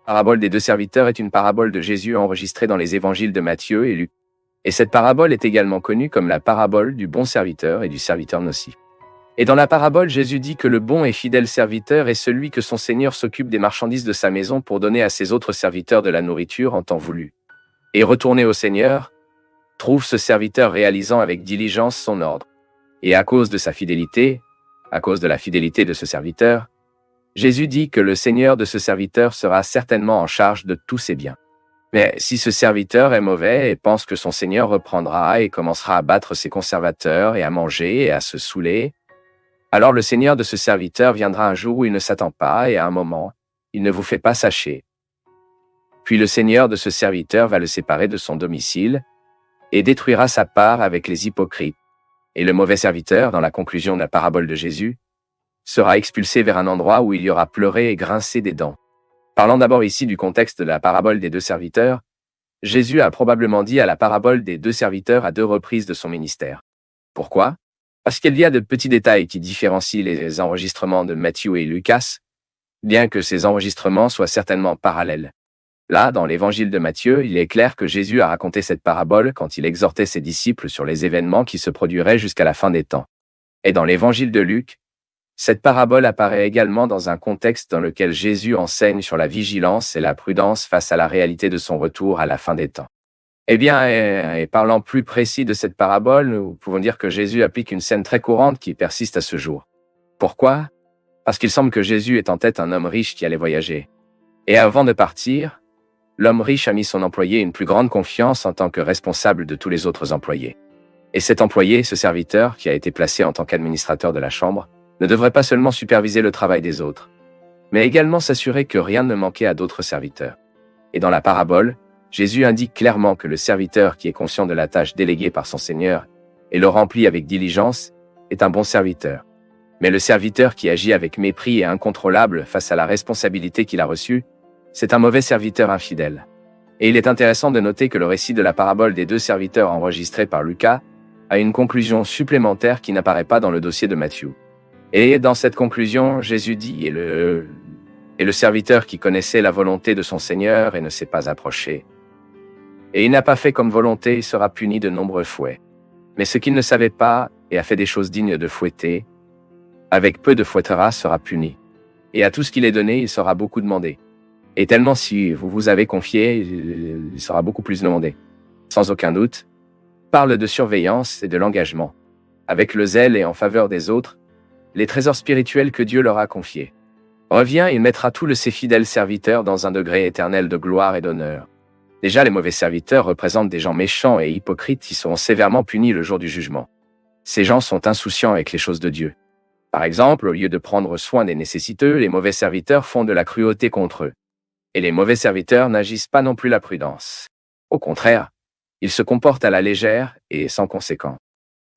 La parabole des deux serviteurs est une parabole de Jésus enregistrée dans les évangiles de Matthieu et Luc. Et cette parabole est également connue comme la parabole du bon serviteur et du serviteur nocif. Et dans la parabole, Jésus dit que le bon et fidèle serviteur est celui que son Seigneur s'occupe des marchandises de sa maison pour donner à ses autres serviteurs de la nourriture en temps voulu. Et retourné au Seigneur, trouve ce serviteur réalisant avec diligence son ordre. Et à cause de sa fidélité, à cause de la fidélité de ce serviteur, Jésus dit que le Seigneur de ce serviteur sera certainement en charge de tous ses biens. Mais si ce serviteur est mauvais et pense que son Seigneur reprendra et commencera à battre ses conservateurs et à manger et à se saouler, alors le Seigneur de ce serviteur viendra un jour où il ne s'attend pas et à un moment, il ne vous fait pas sachez. Puis le Seigneur de ce serviteur va le séparer de son domicile et détruira sa part avec les hypocrites. Et le mauvais serviteur, dans la conclusion de la parabole de Jésus, sera expulsé vers un endroit où il y aura pleuré et grincé des dents. Parlant d'abord ici du contexte de la parabole des deux serviteurs, Jésus a probablement dit à la parabole des deux serviteurs à 2 reprises de son ministère. Pourquoi? Parce qu'il y a de petits détails qui différencient les enregistrements de Matthieu et Lucas, bien que ces enregistrements soient certainement parallèles. Là, dans l'évangile de Matthieu, il est clair que Jésus a raconté cette parabole quand il exhortait ses disciples sur les événements qui se produiraient jusqu'à la fin des temps. Et dans l'évangile de Luc, cette parabole apparaît également dans un contexte dans lequel Jésus enseigne sur la vigilance et la prudence face à la réalité de son retour à la fin des temps. Eh bien, et parlant plus précis de cette parabole, nous pouvons dire que Jésus applique une scène très courante qui persiste à ce jour. Pourquoi? Parce qu'il semble que Jésus est en tête un homme riche qui allait voyager. Et avant de partir, l'homme riche a mis son employé une plus grande confiance en tant que responsable de tous les autres employés. Et cet employé, ce serviteur, qui a été placé en tant qu'administrateur de la chambre, ne devrait pas seulement superviser le travail des autres, mais également s'assurer que rien ne manquait à d'autres serviteurs. Et dans la parabole, Jésus indique clairement que le serviteur qui est conscient de la tâche déléguée par son Seigneur et le remplit avec diligence est un bon serviteur. Mais le serviteur qui agit avec mépris et incontrôlable face à la responsabilité qu'il a reçue, c'est un mauvais serviteur infidèle. Et il est intéressant de noter que le récit de la parabole des deux serviteurs enregistré par Lucas a une conclusion supplémentaire qui n'apparaît pas dans le dossier de Matthieu. Et dans cette conclusion, Jésus dit, et le serviteur qui connaissait la volonté de son Seigneur et ne s'est pas approché. Et il n'a pas fait comme volonté, il sera puni de nombreux fouets. Mais ce qu'il ne savait pas et a fait des choses dignes de fouetter, avec peu de fouettera sera puni. Et à tout ce qu'il est donné, il sera beaucoup demandé. Et tellement si vous vous avez confié, il sera beaucoup plus demandé. Sans aucun doute, parle de surveillance et de l'engagement. Avec le zèle et en faveur des autres, les trésors spirituels que Dieu leur a confiés. Revient, il mettra tous ses fidèles serviteurs dans un degré éternel de gloire et d'honneur. Déjà, les mauvais serviteurs représentent des gens méchants et hypocrites qui seront sévèrement punis le jour du jugement. Ces gens sont insouciants avec les choses de Dieu. Par exemple, au lieu de prendre soin des nécessiteux, les mauvais serviteurs font de la cruauté contre eux. Et les mauvais serviteurs n'agissent pas non plus la prudence. Au contraire, ils se comportent à la légère et sans conséquence.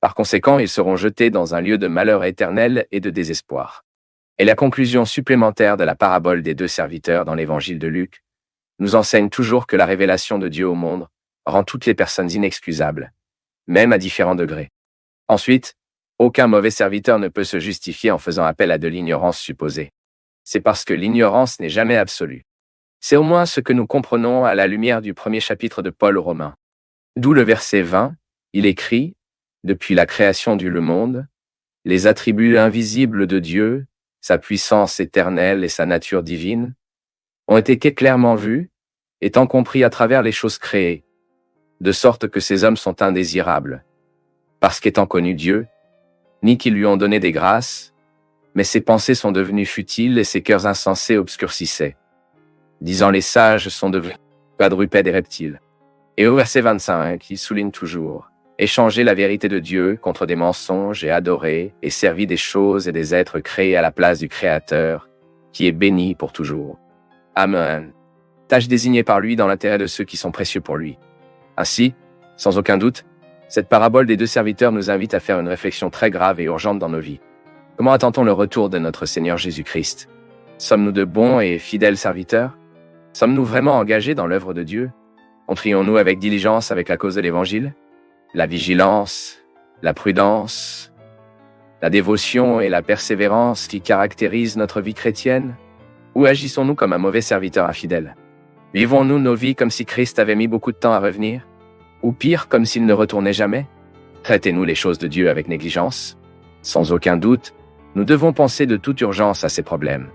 Par conséquent, ils seront jetés dans un lieu de malheur éternel et de désespoir. Et la conclusion supplémentaire de la parabole des deux serviteurs dans l'évangile de Luc nous enseigne toujours que la révélation de Dieu au monde rend toutes les personnes inexcusables, même à différents degrés. Ensuite, aucun mauvais serviteur ne peut se justifier en faisant appel à de l'ignorance supposée. C'est parce que l'ignorance n'est jamais absolue. C'est au moins ce que nous comprenons à la lumière du premier chapitre de Paul aux Romains. D'où le verset 20, il écrit « Depuis la création du monde, les attributs invisibles de Dieu, sa puissance éternelle et sa nature divine, ont été clairement vus, étant compris à travers les choses créées, de sorte que ces hommes sont indésirables, parce qu'étant connus Dieu, ni qu'ils lui ont donné des grâces, mais ses pensées sont devenues futiles et ses cœurs insensés obscurcissaient. Disant les sages sont devenus quadrupèdes et reptiles. » Et au verset 25, il souligne toujours « Échanger la vérité de Dieu contre des mensonges et adorer et servi des choses et des êtres créés à la place du Créateur, qui est béni pour toujours. Amen. » Tâche désignée par lui dans l'intérêt de ceux qui sont précieux pour lui. Ainsi, sans aucun doute, cette parabole des deux serviteurs nous invite à faire une réflexion très grave et urgente dans nos vies. Comment attend-on le retour de notre Seigneur Jésus-Christ? Sommes-nous de bons et fidèles serviteurs? Sommes-nous vraiment engagés dans l'œuvre de Dieu? Entrions-nous avec diligence avec la cause de l'Évangile? La vigilance, la prudence, la dévotion et la persévérance qui caractérisent notre vie chrétienne? Ou agissons-nous comme un mauvais serviteur infidèle? Vivons-nous nos vies comme si Christ avait mis beaucoup de temps à revenir? Ou pire, comme s'il ne retournait jamais? Traitez-nous les choses de Dieu avec négligence? Sans aucun doute, nous devons penser de toute urgence à ces problèmes.